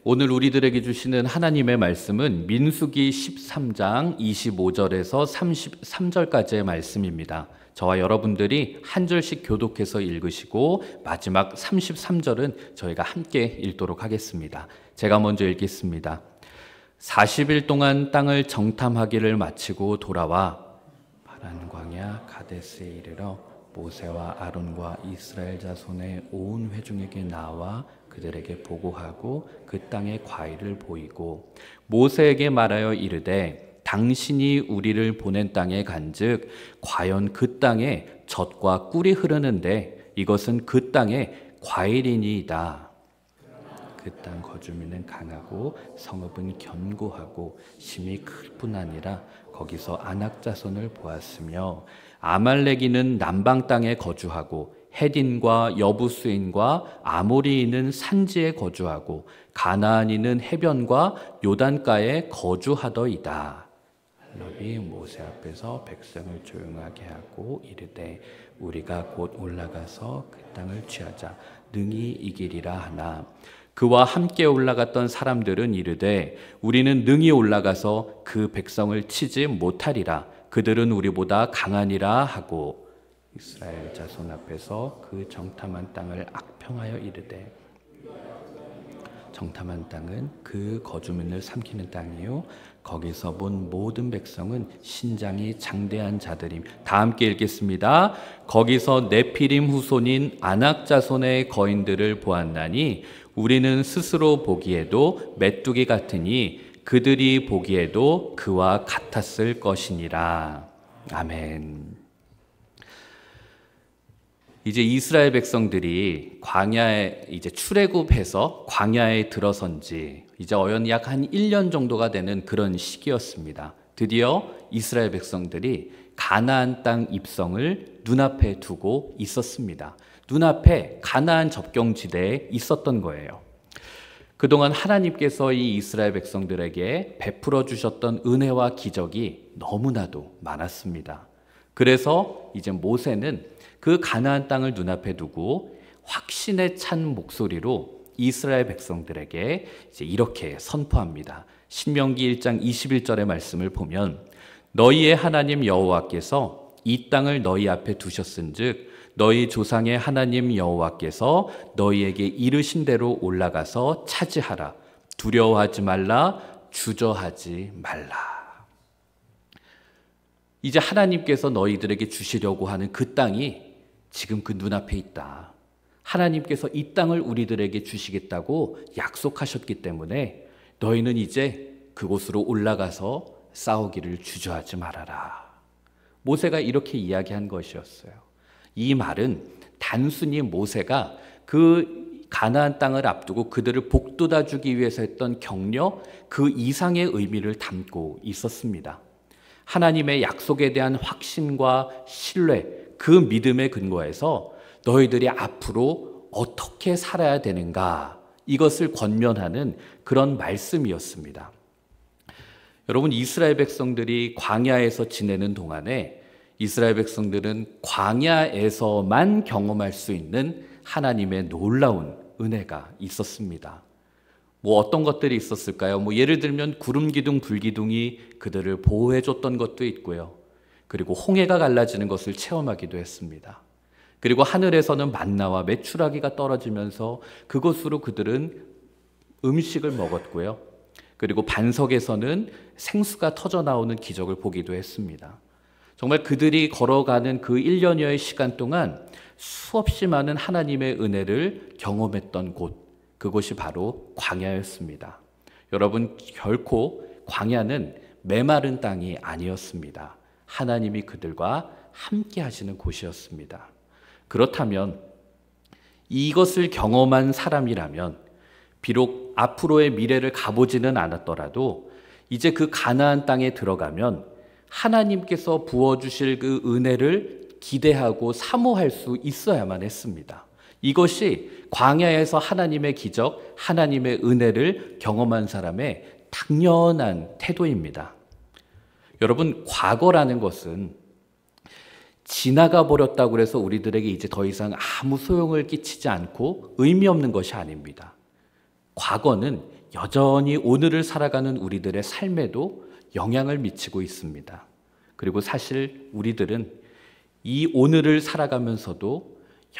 오늘 우리들에게 주시는 하나님의 말씀은 민수기 13장 25절에서 33절까지의 말씀입니다. 저와 여러분들이 한 절씩 교독해서 읽으시고 마지막 33절은 저희가 함께 읽도록 하겠습니다. 제가 먼저 읽겠습니다. 40일 동안 땅을 정탐하기를 마치고 돌아와 파란 광야 가데스에 이르러 모세와 아론과 이스라엘 자손의 온 회중에게 나와 그들에게 보고하고 그 땅의 과일을 보이고 모세에게 말하여 이르되 당신이 우리를 보낸 땅에 간즉 과연 그 땅에 젖과 꿀이 흐르는데 이것은 그 땅의 과일이니이다. 그 땅 거주민은 강하고 성읍은 견고하고 심이 클 뿐 아니라 거기서 아낙 자손을 보았으며 아말렉인은 남방 땅에 거주하고 헤딘과 여부스인과 아모리인은 산지에 거주하고 가나안인은 해변과 요단가에 거주하더이다. 랍이 모세 앞에서 백성을 조용하게 하고 이르되 우리가 곧 올라가서 그 땅을 취하자 능히 이기리라 하나 그와 함께 올라갔던 사람들은 이르되 우리는 능히 올라가서 그 백성을 치지 못하리라. 그들은 우리보다 강하니라 하고 이스라엘 자손 앞에서 그 정탐한 땅을 악평하여 이르되 정탐한 땅은 그 거주민을 삼키는 땅이요 거기서 본 모든 백성은 신장이 장대한 자들임. 다 함께 읽겠습니다. 거기서 네피림 후손인 아낙 자손의 거인들을 보았나니 우리는 스스로 보기에도 메뚜기 같으니 그들이 보기에도 그와 같았을 것이니라. 아멘. 이제 이스라엘 백성들이 광야에 이제 출애굽해서 광야에 들어선 지 이제 어연 약 한 1년 정도가 되는 그런 시기였습니다. 드디어 이스라엘 백성들이 가나안 땅 입성을 눈앞에 두고 있었습니다. 눈앞에 가나안 접경지대에 있었던 거예요. 그동안 하나님께서 이 이스라엘 백성들에게 베풀어 주셨던 은혜와 기적이 너무나도 많았습니다. 그래서 이제 모세는 그 가나안 땅을 눈앞에 두고 확신에 찬 목소리로 이스라엘 백성들에게 이제 이렇게 선포합니다. 신명기 1장 21절의 말씀을 보면 너희의 하나님 여호와께서 이 땅을 너희 앞에 두셨은즉 너희 조상의 하나님 여호와께서 너희에게 이르신 대로 올라가서 차지하라. 두려워하지 말라. 주저하지 말라. 이제 하나님께서 너희들에게 주시려고 하는 그 땅이 지금 그 눈앞에 있다. 하나님께서 이 땅을 우리들에게 주시겠다고 약속하셨기 때문에 너희는 이제 그곳으로 올라가서 싸우기를 주저하지 말아라. 모세가 이렇게 이야기한 것이었어요. 이 말은 단순히 모세가 그 가나안 땅을 앞두고 그들을 복돋아 주기 위해서 했던 격려 그 이상의 의미를 담고 있었습니다. 하나님의 약속에 대한 확신과 신뢰, 그 믿음에 근거해서 너희들이 앞으로 어떻게 살아야 되는가 이것을 권면하는 그런 말씀이었습니다. 여러분, 이스라엘 백성들이 광야에서 지내는 동안에 이스라엘 백성들은 광야에서만 경험할 수 있는 하나님의 놀라운 은혜가 있었습니다. 어떤 것들이 있었을까요? 예를 들면 구름 기둥, 불 기둥이 그들을 보호해 줬던 것도 있고요. 그리고 홍해가 갈라지는 것을 체험하기도 했습니다. 그리고 하늘에서는 만나와 메추라기가 떨어지면서 그것으로 그들은 음식을 먹었고요. 그리고 반석에서는 생수가 터져 나오는 기적을 보기도 했습니다. 정말 그들이 걸어가는 그 1년여의 시간 동안 수없이 많은 하나님의 은혜를 경험했던 곳, 그곳이 바로 광야였습니다. 여러분, 결코 광야는 메마른 땅이 아니었습니다. 하나님이 그들과 함께 하시는 곳이었습니다. 그렇다면 이것을 경험한 사람이라면 비록 앞으로의 미래를 가보지는 않았더라도 이제 그 가나안 땅에 들어가면 하나님께서 부어주실 그 은혜를 기대하고 사모할 수 있어야만 했습니다. 이것이 광야에서 하나님의 기적, 하나님의 은혜를 경험한 사람의 당연한 태도입니다. 여러분, 과거라는 것은 지나가 버렸다고 해서 우리들에게 이제 더 이상 아무 소용을 끼치지 않고 의미 없는 것이 아닙니다. 과거는 여전히 오늘을 살아가는 우리들의 삶에도 영향을 미치고 있습니다. 그리고 사실 우리들은 이 오늘을 살아가면서도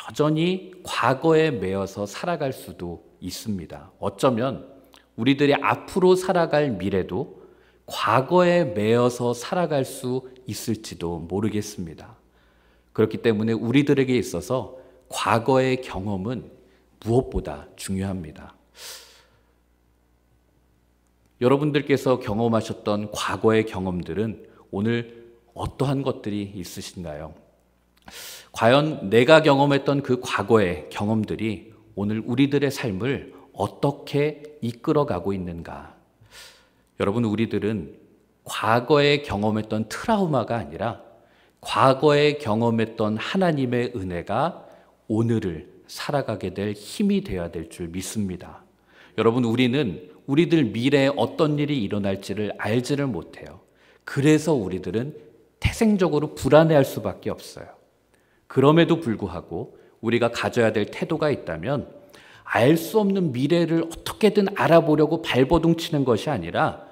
여전히 과거에 매여서 살아갈 수도 있습니다. 어쩌면 우리들이 앞으로 살아갈 미래도 과거에 매여서 살아갈 수 있을지도 모르겠습니다. 그렇기 때문에 우리들에게 있어서 과거의 경험은 무엇보다 중요합니다. 여러분들께서 경험하셨던 과거의 경험들은 오늘 어떠한 것들이 있으신가요? 과연 내가 경험했던 그 과거의 경험들이 오늘 우리들의 삶을 어떻게 이끌어가고 있는가? 여러분, 우리들은 과거에 경험했던 트라우마가 아니라 과거에 경험했던 하나님의 은혜가 오늘을 살아가게 될 힘이 되어야 될 줄 믿습니다. 여러분, 우리는 우리들 미래에 어떤 일이 일어날지를 알지를 못해요. 그래서 우리들은 태생적으로 불안해할 수밖에 없어요. 그럼에도 불구하고 우리가 가져야 될 태도가 있다면 알 수 없는 미래를 어떻게든 알아보려고 발버둥 치는 것이 아니라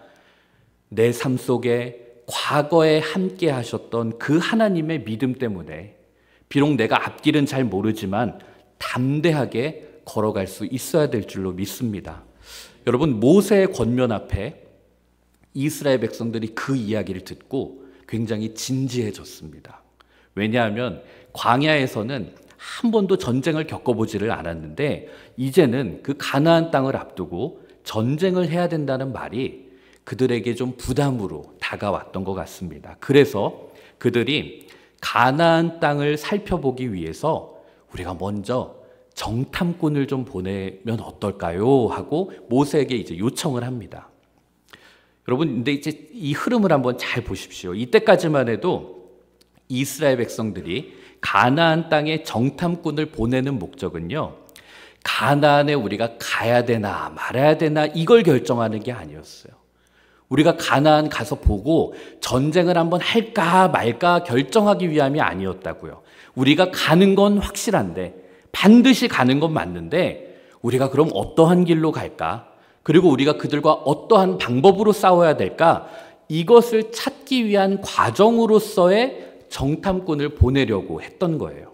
내 삶 속에 과거에 함께 하셨던 그 하나님의 믿음 때문에 비록 내가 앞길은 잘 모르지만 담대하게 걸어갈 수 있어야 될 줄로 믿습니다. 여러분, 모세의 권면 앞에 이스라엘 백성들이 그 이야기를 듣고 굉장히 진지해졌습니다. 왜냐하면 광야에서는 한 번도 전쟁을 겪어보지를 않았는데 이제는 그 가나안 땅을 앞두고 전쟁을 해야 된다는 말이 그들에게 좀 부담으로 다가왔던 것 같습니다. 그래서 그들이 가나안 땅을 살펴보기 위해서 우리가 먼저 정탐꾼을 좀 보내면 어떨까요? 하고 모세에게 이제 요청을 합니다. 여러분, 근데 이제 이 흐름을 한번 잘 보십시오. 이때까지만 해도 이스라엘 백성들이 가나안 땅에 정탐꾼을 보내는 목적은요, 가나안에 우리가 가야 되나 말아야 되나 이걸 결정하는 게 아니었어요. 우리가 가나안 가서 보고 전쟁을 한번 할까 말까 결정하기 위함이 아니었다고요. 우리가 가는 건 확실한데, 반드시 가는 건 맞는데 우리가 그럼 어떠한 길로 갈까? 그리고 우리가 그들과 어떠한 방법으로 싸워야 될까? 이것을 찾기 위한 과정으로서의 정탐꾼을 보내려고 했던 거예요.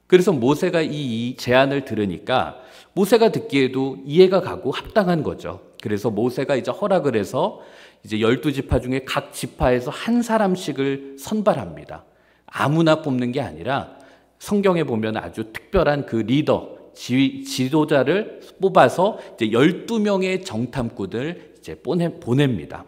그래서 모세가 이 제안을 들으니까 모세가 듣기에도 이해가 가고 합당한 거죠. 그래서 모세가 이제 허락을 해서 이제 12지파 중에 각 지파에서 한 사람씩을 선발합니다. 아무나 뽑는 게 아니라 성경에 보면 아주 특별한 그 리더, 지도자를 뽑아서 이제 12명의 정탐꾼을 이제 보냅니다.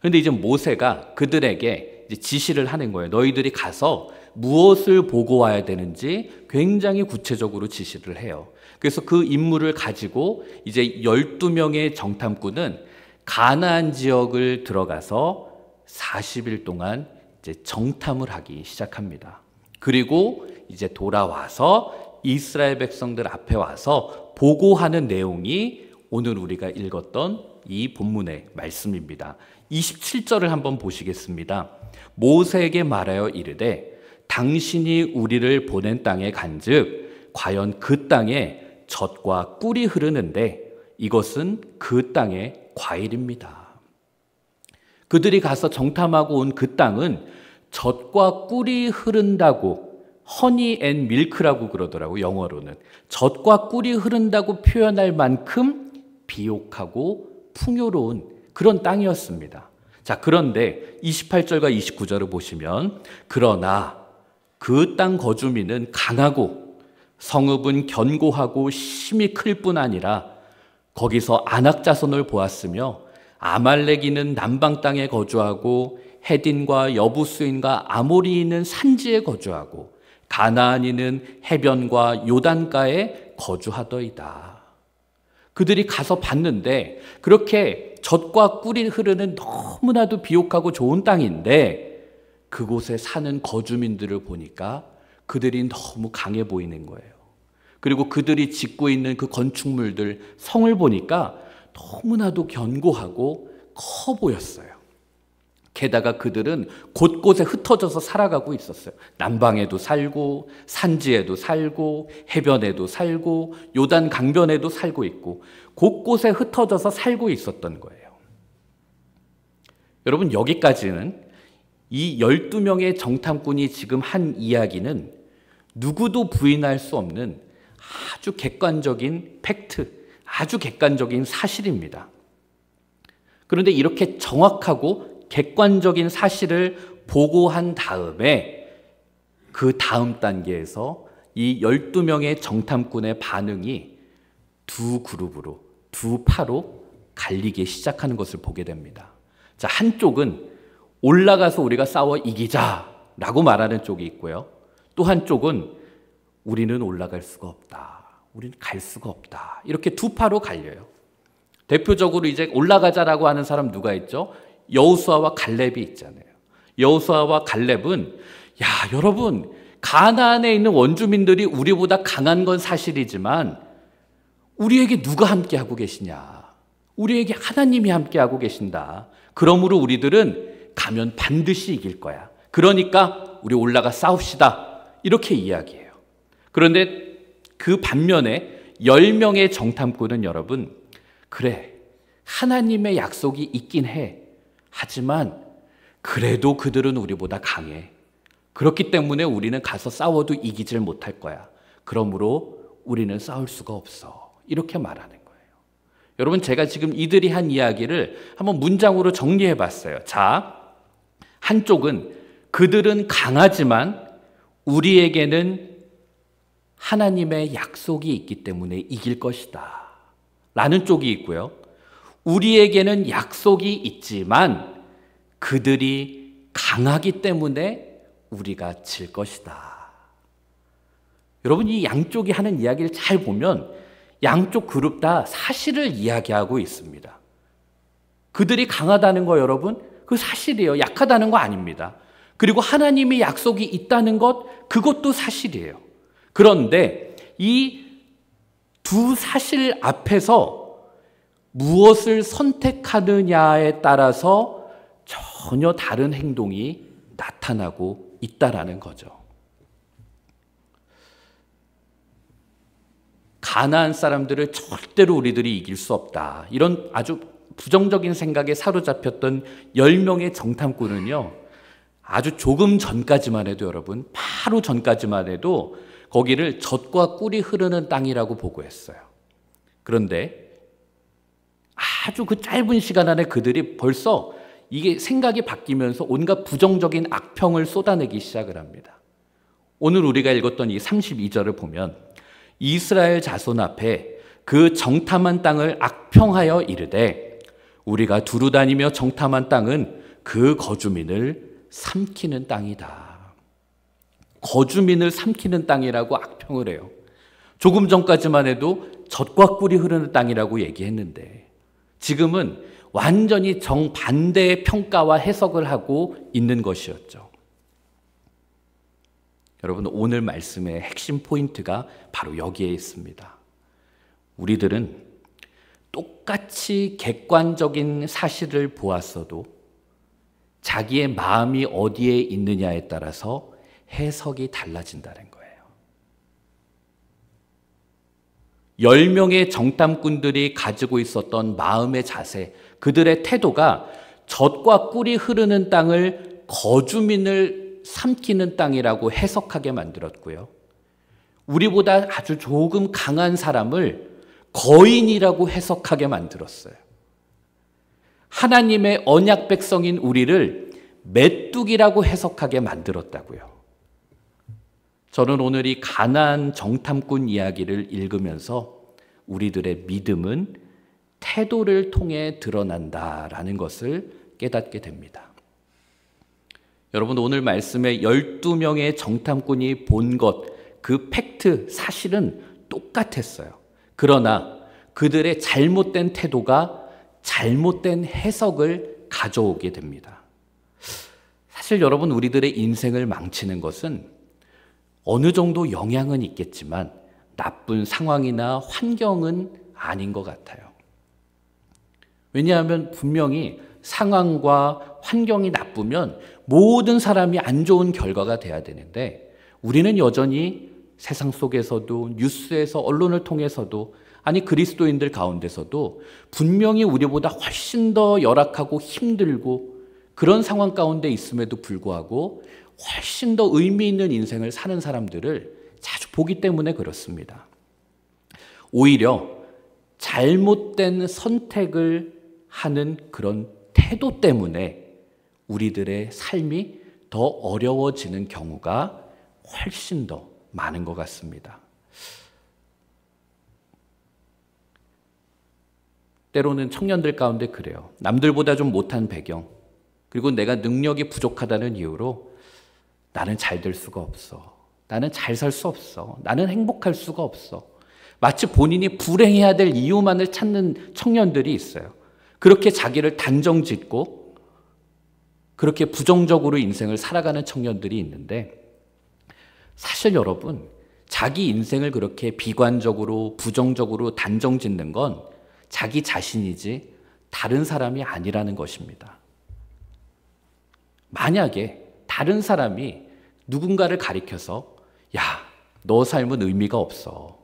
그런데 이제 모세가 그들에게 이제 지시를 하는 거예요. 너희들이 가서 무엇을 보고 와야 되는지 굉장히 구체적으로 지시를 해요. 그래서 그 임무를 가지고 이제 12명의 정탐꾼은 가나안 지역을 들어가서 40일 동안 이제 정탐을 하기 시작합니다. 그리고 이제 돌아와서 이스라엘 백성들 앞에 와서 보고하는 내용이 오늘 우리가 읽었던 이 본문의 말씀입니다. 27절을 한번 보시겠습니다. 모세에게 말하여 이르되 당신이 우리를 보낸 땅에 간즉 과연 그 땅에 젖과 꿀이 흐르는데 이것은 그 땅의 과일입니다. 그들이 가서 정탐하고 온 그 땅은 젖과 꿀이 흐른다고, 허니 앤 밀크라고 그러더라고요. 영어로는 젖과 꿀이 흐른다고 표현할 만큼 비옥하고 풍요로운 그런 땅이었습니다. 자, 그런데 28절과 29절을 보시면 그러나 그 땅 거주민은 강하고 성읍은 견고하고 심히 클 뿐 아니라 거기서 아낙 자손을 보았으며 아말렉인은 남방 땅에 거주하고 헤딘과 여부스인과 아모리인은 산지에 거주하고 가나안인은 해변과 요단가에 거주하더이다. 그들이 가서 봤는데 그렇게 젖과 꿀이 흐르는 너무나도 비옥하고 좋은 땅인데 그곳에 사는 거주민들을 보니까 그들이 너무 강해 보이는 거예요. 그리고 그들이 짓고 있는 그 건축물들, 성을 보니까 너무나도 견고하고 커 보였어요. 게다가 그들은 곳곳에 흩어져서 살아가고 있었어요. 남방에도 살고 산지에도 살고 해변에도 살고 요단 강변에도 살고 있고 곳곳에 흩어져서 살고 있었던 거예요. 여러분, 여기까지는 이 12명의 정탐꾼이 지금 한 이야기는 누구도 부인할 수 없는 아주 객관적인 팩트, 아주 객관적인 사실입니다. 그런데 이렇게 정확하고 객관적인 사실을 보고한 다음에 그 다음 단계에서 이 12명의 정탐꾼의 반응이 두 그룹으로, 두 파로 갈리기 시작하는 것을 보게 됩니다. 자, 한쪽은 올라가서 우리가 싸워 이기자라고 말하는 쪽이 있고요. 또 한쪽은 우리는 올라갈 수가 없다. 우리는 갈 수가 없다. 이렇게 두 파로 갈려요. 대표적으로 이제 올라가자라고 하는 사람 누가 있죠? 여호수아와 갈렙이 있잖아요. 여호수아와 갈렙은 야, 여러분, 가나안에 있는 원주민들이 우리보다 강한 건 사실이지만 우리에게 누가 함께하고 계시냐? 우리에게 하나님이 함께하고 계신다. 그러므로 우리들은 가면 반드시 이길 거야. 그러니까 우리 올라가 싸웁시다. 이렇게 이야기해요. 그런데 그 반면에 10명의 정탐꾼은 여러분, 그래, 하나님의 약속이 있긴 해. 하지만 그래도 그들은 우리보다 강해. 그렇기 때문에 우리는 가서 싸워도 이기질 못할 거야. 그러므로 우리는 싸울 수가 없어. 이렇게 말하는 거예요. 여러분, 제가 지금 이들이 한 이야기를 한번 문장으로 정리해 봤어요. 자, 한쪽은 그들은 강하지만 우리에게는 하나님의 약속이 있기 때문에 이길 것이다 라는 쪽이 있고요. 우리에게는 약속이 있지만 그들이 강하기 때문에 우리가 질 것이다. 여러분, 이 양쪽이 하는 이야기를 잘 보면 양쪽 그룹 다 사실을 이야기하고 있습니다. 그들이 강하다는 거 여러분, 그 사실이에요. 약하다는 거 아닙니다. 그리고 하나님의 약속이 있다는 것, 그것도 사실이에요. 그런데 이 두 사실 앞에서 무엇을 선택하느냐에 따라서 전혀 다른 행동이 나타나고 있다라는 거죠. 가나안 사람들을 절대로 우리들이 이길 수 없다. 이런 아주 부정적인 생각에 사로잡혔던 10명의 정탐꾼은요, 아주 조금 전까지만 해도 여러분, 바로 전까지만 해도 거기를 젖과 꿀이 흐르는 땅이라고 보고했어요. 그런데 아주 그 짧은 시간 안에 그들이 벌써 이게 생각이 바뀌면서 온갖 부정적인 악평을 쏟아내기 시작을 합니다. 오늘 우리가 읽었던 이 32절을 보면 이스라엘 자손 앞에 그 정탐한 땅을 악평하여 이르되 우리가 두루 다니며 정탐한 땅은 그 거주민을 삼키는 땅이다. 거주민을 삼키는 땅이라고 악평을 해요. 조금 전까지만 해도 젖과 꿀이 흐르는 땅이라고 얘기했는데 지금은 완전히 정반대의 평가와 해석을 하고 있는 것이었죠. 여러분, 오늘 말씀의 핵심 포인트가 바로 여기에 있습니다. 우리들은 똑같이 객관적인 사실을 보았어도 자기의 마음이 어디에 있느냐에 따라서 해석이 달라진다는 거예요. 10명의 정탐꾼들이 가지고 있었던 마음의 자세, 그들의 태도가 젖과 꿀이 흐르는 땅을 거주민을 삼키는 땅이라고 해석하게 만들었고요. 우리보다 아주 조금 강한 사람을 거인이라고 해석하게 만들었어요. 하나님의 언약 백성인 우리를 메뚜기라고 해석하게 만들었다고요. 저는 오늘 이 가나안 정탐꾼 이야기를 읽으면서 우리들의 믿음은 태도를 통해 드러난다라는 것을 깨닫게 됩니다. 여러분, 오늘 말씀에 12명의 정탐꾼이 본 것, 그 팩트, 사실은 똑같았어요. 그러나 그들의 잘못된 태도가 잘못된 해석을 가져오게 됩니다. 사실 여러분, 우리들의 인생을 망치는 것은 어느 정도 영향은 있겠지만 나쁜 상황이나 환경은 아닌 것 같아요. 왜냐하면 분명히 상황과 환경이 나쁘면 모든 사람이 안 좋은 결과가 돼야 되는데 우리는 여전히 세상 속에서도 뉴스에서 언론을 통해서도 아니 그리스도인들 가운데서도 분명히 우리보다 훨씬 더 열악하고 힘들고 그런 상황 가운데 있음에도 불구하고 훨씬 더 의미 있는 인생을 사는 사람들을 자주 보기 때문에 그렇습니다. 오히려 잘못된 선택을 하는 그런 태도 때문에 우리들의 삶이 더 어려워지는 경우가 훨씬 더 많은 것 같습니다. 때로는 청년들 가운데 그래요. 남들보다 좀 못한 배경, 그리고 내가 능력이 부족하다는 이유로 나는 잘 될 수가 없어. 나는 잘 살 수 없어. 나는 행복할 수가 없어. 마치 본인이 불행해야 될 이유만을 찾는 청년들이 있어요. 그렇게 자기를 단정짓고 그렇게 부정적으로 인생을 살아가는 청년들이 있는데 사실 여러분, 자기 인생을 그렇게 비관적으로 부정적으로 단정짓는 건 자기 자신이지 다른 사람이 아니라는 것입니다. 만약에 다른 사람이 누군가를 가리켜서 야, 너 삶은 의미가 없어.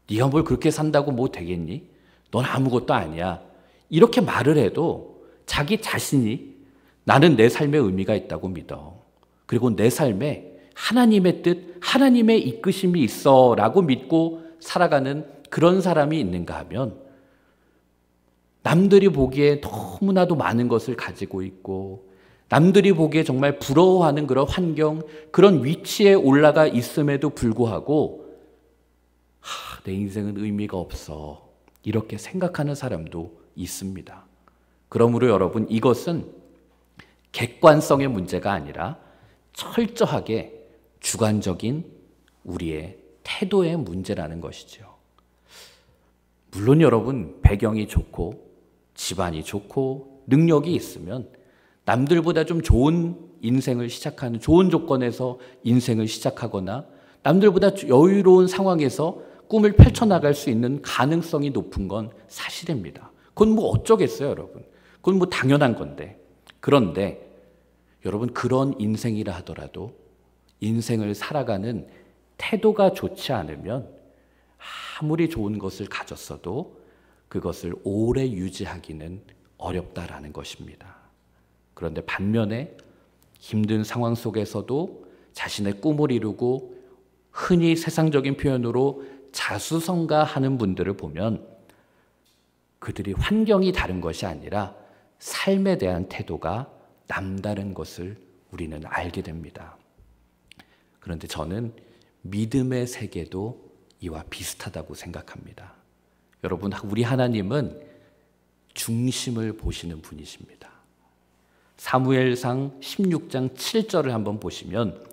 네가 뭘 그렇게 산다고 뭐 되겠니? 넌 아무것도 아니야. 이렇게 말을 해도 자기 자신이 나는 내 삶에 의미가 있다고 믿어. 그리고 내 삶에 하나님의 뜻, 하나님의 이끄심이 있어 라고 믿고 살아가는 그런 사람이 있는가 하면 남들이 보기에 너무나도 많은 것을 가지고 있고 남들이 보기에 정말 부러워하는 그런 환경, 그런 위치에 올라가 있음에도 불구하고 내 인생은 의미가 없어 이렇게 생각하는 사람도 있습니다. 그러므로 여러분, 이것은 객관성의 문제가 아니라 철저하게 주관적인 우리의 태도의 문제라는 것이죠. 물론 여러분, 배경이 좋고 집안이 좋고 능력이 있으면 남들보다 좀 좋은 인생을 시작하는, 좋은 조건에서 인생을 시작하거나 남들보다 여유로운 상황에서 꿈을 펼쳐나갈 수 있는 가능성이 높은 건 사실입니다. 그건 뭐 어쩌겠어요, 여러분. 그건 뭐 당연한 건데. 그런데 여러분, 그런 인생이라 하더라도 인생을 살아가는 태도가 좋지 않으면 아무리 좋은 것을 가졌어도 그것을 오래 유지하기는 어렵다라는 것입니다. 그런데 반면에 힘든 상황 속에서도 자신의 꿈을 이루고 흔히 세상적인 표현으로 자수성가하는 분들을 보면 그들이 환경이 다른 것이 아니라 삶에 대한 태도가 남다른 것을 우리는 알게 됩니다. 그런데 저는 믿음의 세계도 이와 비슷하다고 생각합니다. 여러분, 우리 하나님은 중심을 보시는 분이십니다. 사무엘상 16장 7절을 한번 보시면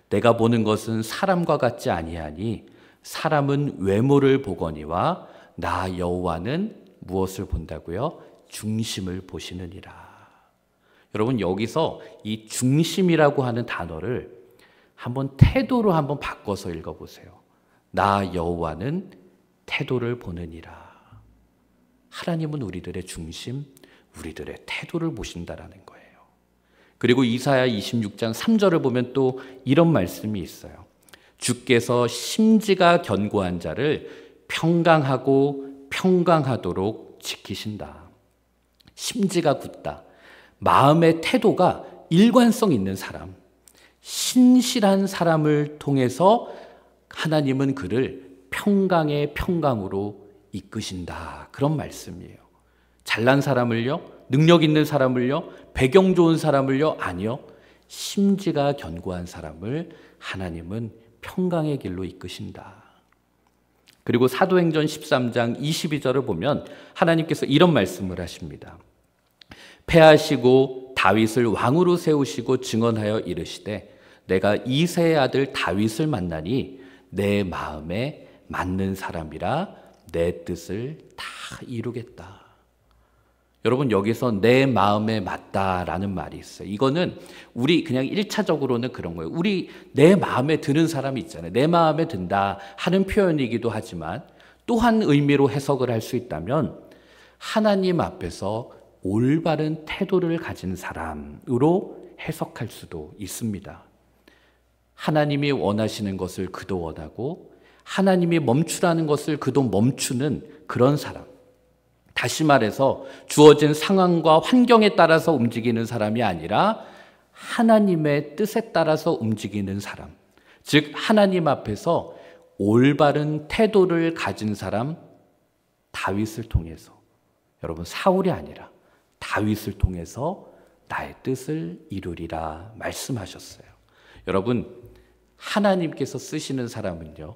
내가 보는 것은 사람과 같지 아니하니 사람은 외모를 보거니와 나 여호와는 무엇을 본다고요? 중심을 보시느니라. 여러분, 여기서 이 중심이라고 하는 단어를 한번 태도로 한번 바꿔서 읽어보세요. 나 여호와는 태도를 보느니라. 하나님은 우리들의 중심, 우리들의 태도를 보신다라는 거예요. 그리고 이사야 26장 3절을 보면 또 이런 말씀이 있어요. 주께서 심지가 견고한 자를 평강하고 평강하도록 지키신다. 심지가 굳다. 마음의 태도가 일관성 있는 사람, 신실한 사람을 통해서 하나님은 그를 평강의 평강으로 이끄신다. 그런 말씀이에요. 잘난 사람을요? 능력 있는 사람을요? 배경 좋은 사람을요? 아니요. 심지가 견고한 사람을 하나님은 평강의 길로 이끄신다. 그리고 사도행전 13장 22절을 보면 하나님께서 이런 말씀을 하십니다. 패하시고 다윗을 왕으로 세우시고 증언하여 이르시되 내가 이새의 아들 다윗을 만나니 내 마음에 맞는 사람이라 내 뜻을 다 이루겠다. 여러분, 여기서 내 마음에 맞다라는 말이 있어요. 이거는 우리 그냥 1차적으로는 그런 거예요. 우리 내 마음에 드는 사람이 있잖아요. 내 마음에 든다 하는 표현이기도 하지만 또 한 의미로 해석을 할 수 있다면 하나님 앞에서 올바른 태도를 가진 사람으로 해석할 수도 있습니다. 하나님이 원하시는 것을 그도 원하고 하나님이 멈추라는 것을 그도 멈추는 그런 사람. 다시 말해서 주어진 상황과 환경에 따라서 움직이는 사람이 아니라 하나님의 뜻에 따라서 움직이는 사람. 즉 하나님 앞에서 올바른 태도를 가진 사람, 다윗을 통해서, 여러분 사울이 아니라 다윗을 통해서 나의 뜻을 이루리라 말씀하셨어요. 여러분 하나님께서 쓰시는 사람은요,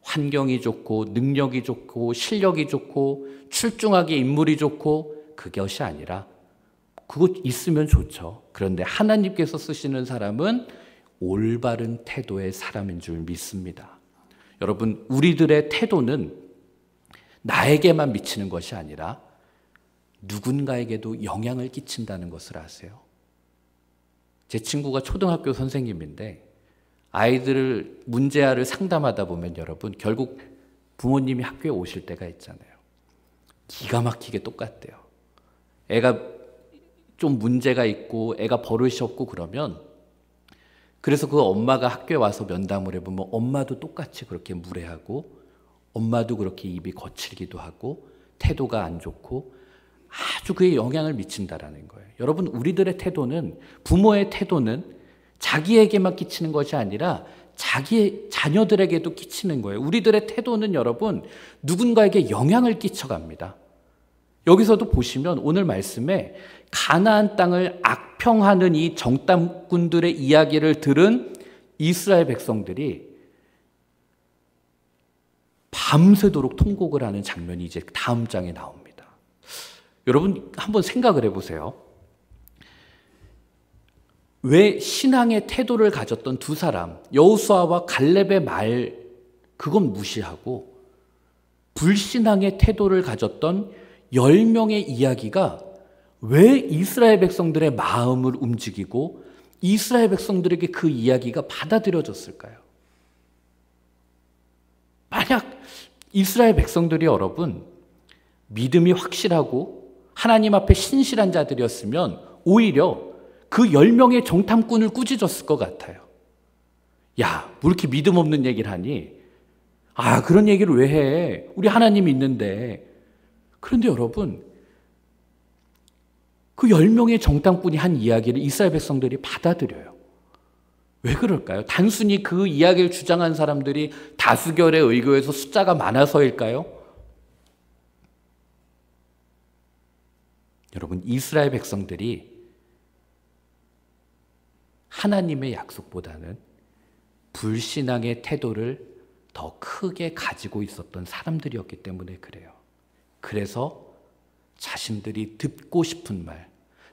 환경이 좋고 능력이 좋고 실력이 좋고 출중하게 인물이 좋고 그것이 아니라, 그거 있으면 좋죠. 그런데 하나님께서 쓰시는 사람은 올바른 태도의 사람인 줄 믿습니다. 여러분 우리들의 태도는 나에게만 미치는 것이 아니라 누군가에게도 영향을 끼친다는 것을 아세요? 제 친구가 초등학교 선생님인데 아이들을 문제아를 상담하다 보면 여러분 결국 부모님이 학교에 오실 때가 있잖아요. 기가 막히게 똑같대요. 애가 좀 문제가 있고 애가 버릇이 없고 그러면, 그래서 그 엄마가 학교에 와서 면담을 해보면 엄마도 똑같이 그렇게 무례하고 엄마도 그렇게 입이 거칠기도 하고 태도가 안 좋고 아주 그에 영향을 미친다라는 거예요. 여러분 우리들의 태도는, 부모의 태도는 자기에게만 끼치는 것이 아니라 자기의 자녀들에게도 끼치는 거예요. 우리들의 태도는 여러분 누군가에게 영향을 끼쳐갑니다. 여기서도 보시면 오늘 말씀에 가나안 땅을 악평하는 이 정탐꾼들의 이야기를 들은 이스라엘 백성들이 밤새도록 통곡을 하는 장면이 이제 다음 장에 나옵니다. 여러분 한번 생각을 해보세요. 왜 신앙의 태도를 가졌던 두 사람, 여호수아와 갈렙의 말 그건 무시하고 불신앙의 태도를 가졌던 10명의 이야기가 왜 이스라엘 백성들의 마음을 움직이고 이스라엘 백성들에게 그 이야기가 받아들여졌을까요? 만약 이스라엘 백성들이 여러분 믿음이 확실하고 하나님 앞에 신실한 자들이었으면 오히려 그 10명의 정탐꾼을 꾸짖었을 것 같아요. 야, 뭐 이렇게 믿음 없는 얘기를 하니? 아, 그런 얘기를 왜 해? 우리 하나님이 있는데. 그런데 여러분, 그 10명의 정탐꾼이 한 이야기를 이스라엘 백성들이 받아들여요. 왜 그럴까요? 단순히 그 이야기를 주장한 사람들이 다수결의 의교에서 숫자가 많아서일까요? 여러분, 이스라엘 백성들이 하나님의 약속보다는 불신앙의 태도를 더 크게 가지고 있었던 사람들이었기 때문에 그래요. 그래서 자신들이 듣고 싶은 말,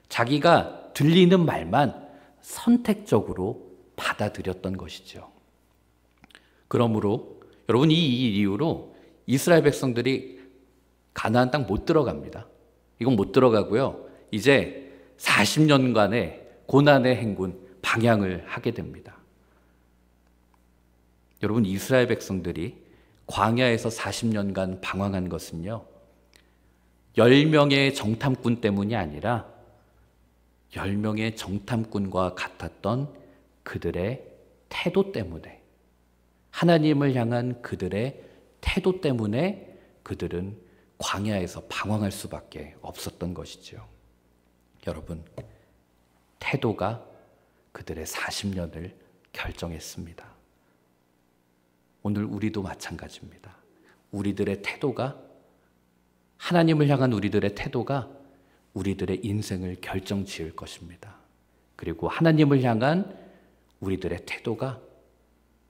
자기가 들리는 말만 선택적으로 받아들였던 것이죠. 그러므로 여러분 이 이유로 이스라엘 백성들이 가나안 땅 못 들어갑니다. 이건 못 들어가고요. 이제 40년간의 고난의 행군, 방향을 하게 됩니다. 여러분 이스라엘 백성들이 광야에서 40년간 방황한 것은요, 10명의 정탐꾼 때문이 아니라 10명의 정탐꾼과 같았던 그들의 태도 때문에, 하나님을 향한 그들의 태도 때문에 그들은 광야에서 방황할 수밖에 없었던 것이죠. 여러분, 태도가 그들의 40년을 결정했습니다. 오늘 우리도 마찬가지입니다. 우리들의 태도가, 하나님을 향한 우리들의 태도가 우리들의 인생을 결정지을 것입니다. 그리고 하나님을 향한 우리들의 태도가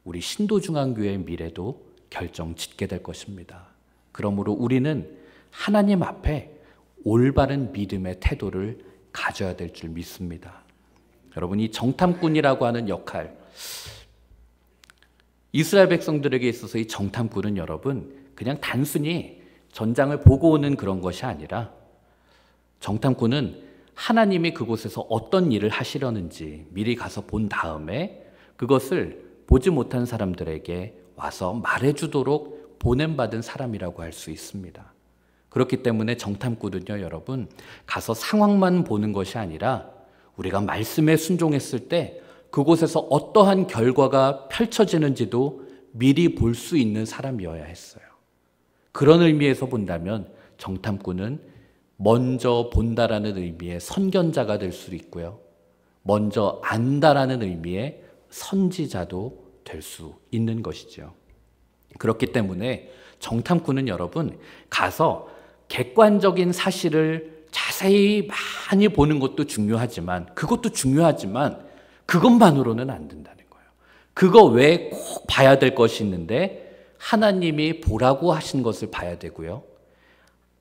우리 신도중앙교회의 미래도 결정짓게 될 것입니다. 그러므로 우리는 하나님 앞에 올바른 믿음의 태도를 가져야 될 줄 믿습니다. 여러분, 이 정탐꾼이라고 하는 역할, 이스라엘 백성들에게 있어서 이 정탐꾼은 여러분 그냥 단순히 전장을 보고 오는 그런 것이 아니라, 정탐꾼은 하나님이 그곳에서 어떤 일을 하시려는지 미리 가서 본 다음에 그것을 보지 못한 사람들에게 와서 말해주도록 보냄받은 사람이라고 할 수 있습니다. 그렇기 때문에 정탐꾼은요, 여러분, 가서 상황만 보는 것이 아니라 우리가 말씀에 순종했을 때 그곳에서 어떠한 결과가 펼쳐지는지도 미리 볼 수 있는 사람이어야 했어요. 그런 의미에서 본다면 정탐꾼은 먼저 본다라는 의미의 선견자가 될 수 있고요. 먼저 안다라는 의미의 선지자도 될 수 있는 것이죠. 그렇기 때문에 정탐꾼은 여러분, 가서 객관적인 사실을 자세히 많이 보는 것도 중요하지만, 그것도 중요하지만 그것만으로는 안 된다는 거예요. 그거 외에 꼭 봐야 될 것이 있는데 하나님이 보라고 하신 것을 봐야 되고요.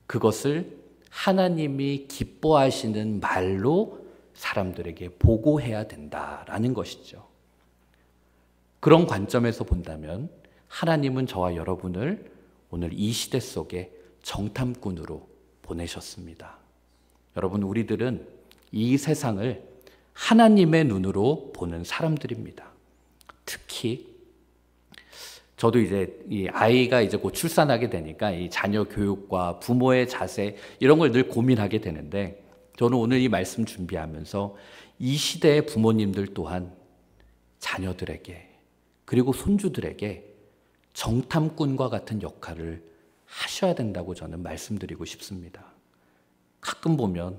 그것을 하나님이 기뻐하시는 말로 사람들에게 보고해야 된다라는 것이죠. 그런 관점에서 본다면 하나님은 저와 여러분을 오늘 이 시대 속에 정탐꾼으로 보내셨습니다. 여러분, 우리들은 이 세상을 하나님의 눈으로 보는 사람들입니다. 특히 저도 이제 이 아이가 이제 곧 출산하게 되니까 이 자녀 교육과 부모의 자세 이런 걸 늘 고민하게 되는데, 저는 오늘 이 말씀 준비하면서 이 시대의 부모님들 또한 자녀들에게 그리고 손주들에게 정탐꾼과 같은 역할을 하셔야 된다고 저는 말씀드리고 싶습니다. 가끔 보면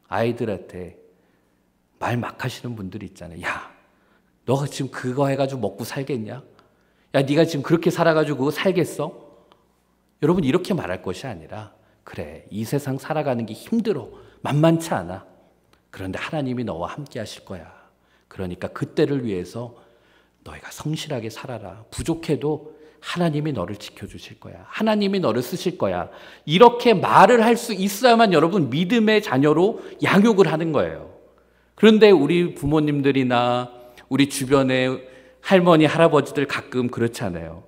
아이들한테 말 막 하시는 분들이 있잖아요. 야, 너가 지금 그거 해가지고 먹고 살겠냐? 야, 네가 지금 그렇게 살아가지고 그거 살겠어? 여러분, 이렇게 말할 것이 아니라, 그래, 이 세상 살아가는 게 힘들어, 만만치 않아. 그런데 하나님이 너와 함께 하실 거야. 그러니까 그때를 위해서 너희가 성실하게 살아라. 부족해도 하나님이 너를 지켜주실 거야. 하나님이 너를 쓰실 거야. 이렇게 말을 할 수 있어야만 여러분 믿음의 자녀로 양육을 하는 거예요. 그런데 우리 부모님들이나 우리 주변의 할머니, 할아버지들 가끔 그렇잖아요.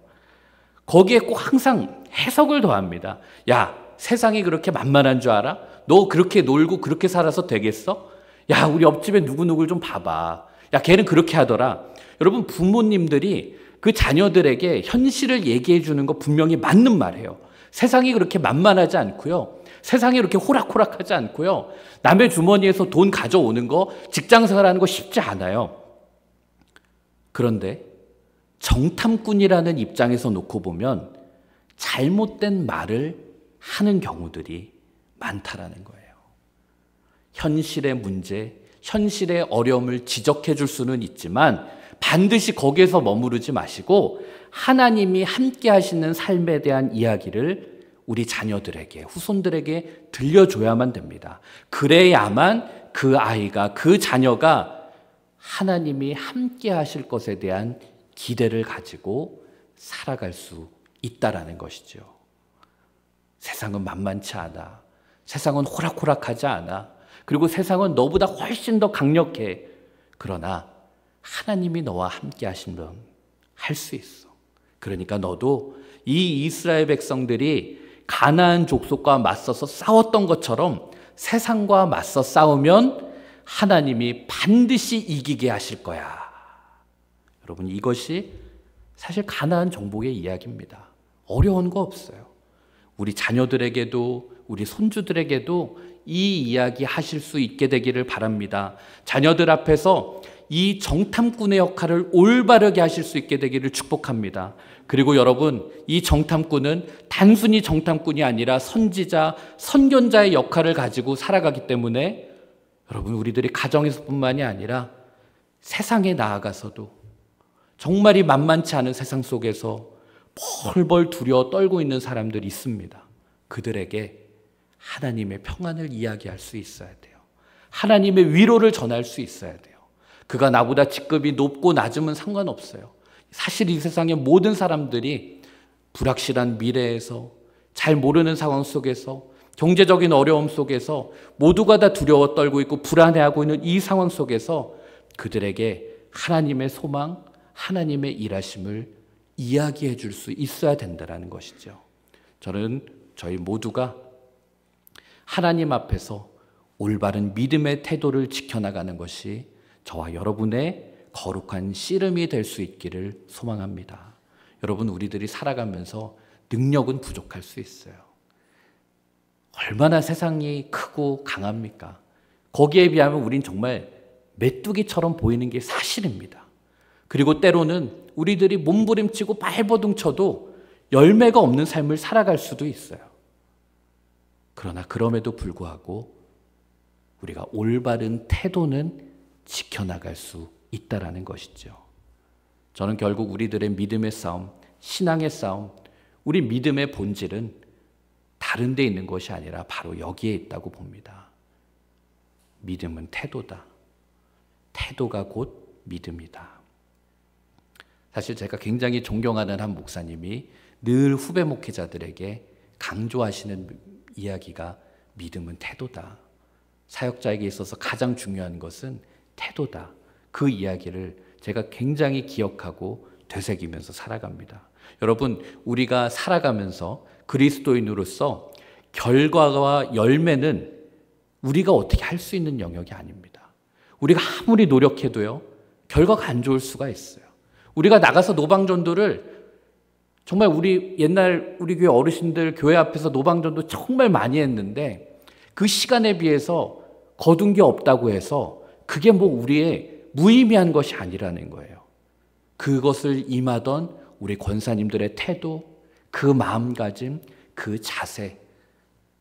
거기에 꼭 항상 해석을 더합니다. 야, 세상이 그렇게 만만한 줄 알아? 너 그렇게 놀고 그렇게 살아서 되겠어? 야, 우리 옆집에 누구누구를 좀 봐봐. 야, 걔는 그렇게 하더라. 여러분, 부모님들이 그 자녀들에게 현실을 얘기해 주는 거 분명히 맞는 말이에요. 세상이 그렇게 만만하지 않고요. 세상이 그렇게 호락호락하지 않고요. 남의 주머니에서 돈 가져오는 거, 직장 생활하는 거 쉽지 않아요. 그런데 정탐꾼이라는 입장에서 놓고 보면 잘못된 말을 하는 경우들이 많다라는 거예요. 현실의 문제, 현실의 어려움을 지적해 줄 수는 있지만 반드시 거기에서 머무르지 마시고 하나님이 함께 하시는 삶에 대한 이야기를 우리 자녀들에게, 후손들에게 들려줘야만 됩니다. 그래야만 그 아이가, 그 자녀가 하나님이 함께 하실 것에 대한 기대를 가지고 살아갈 수 있다라는 것이죠. 세상은 만만치 않아. 세상은 호락호락하지 않아. 그리고 세상은 너보다 훨씬 더 강력해. 그러나 하나님이 너와 함께 하시면 할 수 있어. 그러니까 너도 이 이스라엘 백성들이 가나안 족속과 맞서서 싸웠던 것처럼 세상과 맞서 싸우면 하나님이 반드시 이기게 하실 거야. 여러분, 이것이 사실 가나안 정복의 이야기입니다. 어려운 거 없어요. 우리 자녀들에게도 우리 손주들에게도 이 이야기 하실 수 있게 되기를 바랍니다. 자녀들 앞에서 이 정탐꾼의 역할을 올바르게 하실 수 있게 되기를 축복합니다. 그리고 여러분, 이 정탐꾼은 단순히 정탐꾼이 아니라 선지자, 선견자의 역할을 가지고 살아가기 때문에 여러분, 우리들이 가정에서뿐만이 아니라 세상에 나아가서도 정말이 만만치 않은 세상 속에서 벌벌 두려워 떨고 있는 사람들이 있습니다. 그들에게 하나님의 평안을 이야기할 수 있어야 돼요. 하나님의 위로를 전할 수 있어야 돼요. 그가 나보다 직급이 높고 낮으면 상관없어요. 사실 이 세상의 모든 사람들이 불확실한 미래에서, 잘 모르는 상황 속에서, 경제적인 어려움 속에서 모두가 다 두려워 떨고 있고 불안해하고 있는 이 상황 속에서 그들에게 하나님의 소망, 하나님의 일하심을 이야기해 줄 수 있어야 된다는 것이죠. 저는 저희 모두가 하나님 앞에서 올바른 믿음의 태도를 지켜나가는 것이 저와 여러분의 거룩한 씨름이 될 수 있기를 소망합니다. 여러분, 우리들이 살아가면서 능력은 부족할 수 있어요. 얼마나 세상이 크고 강합니까? 거기에 비하면 우린 정말 메뚜기처럼 보이는 게 사실입니다. 그리고 때로는 우리들이 몸부림치고 발버둥 쳐도 열매가 없는 삶을 살아갈 수도 있어요. 그러나 그럼에도 불구하고 우리가 올바른 태도는 지켜나갈 수 있다라는 것이죠. 저는 결국 우리들의 믿음의 싸움, 신앙의 싸움, 우리 믿음의 본질은 다른 데 있는 것이 아니라 바로 여기에 있다고 봅니다. 믿음은 태도다. 태도가 곧 믿음이다. 사실 제가 굉장히 존경하는 한 목사님이 늘 후배 목회자들에게 강조하시는 이야기가 믿음은 태도다. 사역자에게 있어서 가장 중요한 것은 태도다. 그 이야기를 제가 굉장히 기억하고 되새기면서 살아갑니다. 여러분, 우리가 살아가면서 그리스도인으로서 결과와 열매는 우리가 어떻게 할 수 있는 영역이 아닙니다. 우리가 아무리 노력해도요, 결과가 안 좋을 수가 있어요. 우리가 나가서 노방전도를 정말 우리 옛날 우리 교회 어르신들 교회 앞에서 노방전도 정말 많이 했는데 그 시간에 비해서 거둔 게 없다고 해서 그게 뭐 우리의 무의미한 것이 아니라는 거예요. 그것을 임하던 우리 권사님들의 태도, 그 마음가짐, 그 자세,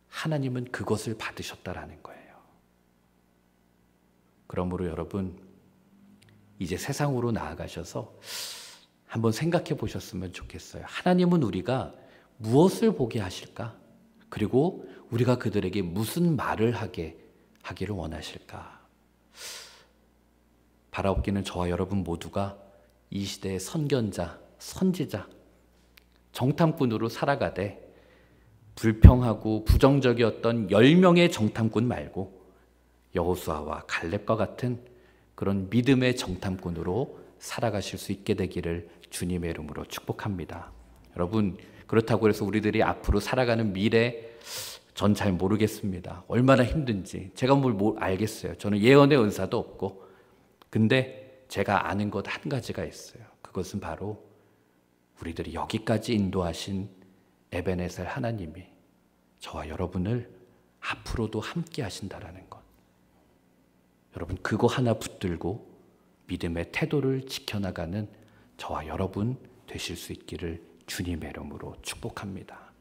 하나님은 그것을 받으셨다라는 거예요. 그러므로 여러분, 이제 세상으로 나아가셔서 한번 생각해 보셨으면 좋겠어요. 하나님은 우리가 무엇을 보게 하실까? 그리고 우리가 그들에게 무슨 말을 하기를 원하실까? 바라옵기는 저와 여러분 모두가 이 시대의 선견자, 선지자, 정탐꾼으로 살아가되 불평하고 부정적이었던 10명의 정탐꾼 말고 여호수아와 갈렙과 같은 그런 믿음의 정탐꾼으로 살아가실 수 있게 되기를 주님의 이름으로 축복합니다. 여러분, 그렇다고 해서 우리들이 앞으로 살아가는 미래 전 잘 모르겠습니다. 얼마나 힘든지 제가 뭘 알겠어요. 저는 예언의 은사도 없고. 근데 제가 아는 것 한 가지가 있어요. 그것은 바로 우리들이 여기까지 인도하신 에베네셀 하나님이 저와 여러분을 앞으로도 함께 하신다라는 것. 여러분, 그거 하나 붙들고 믿음의 태도를 지켜나가는 저와 여러분 되실 수 있기를 주님의 이름으로 축복합니다.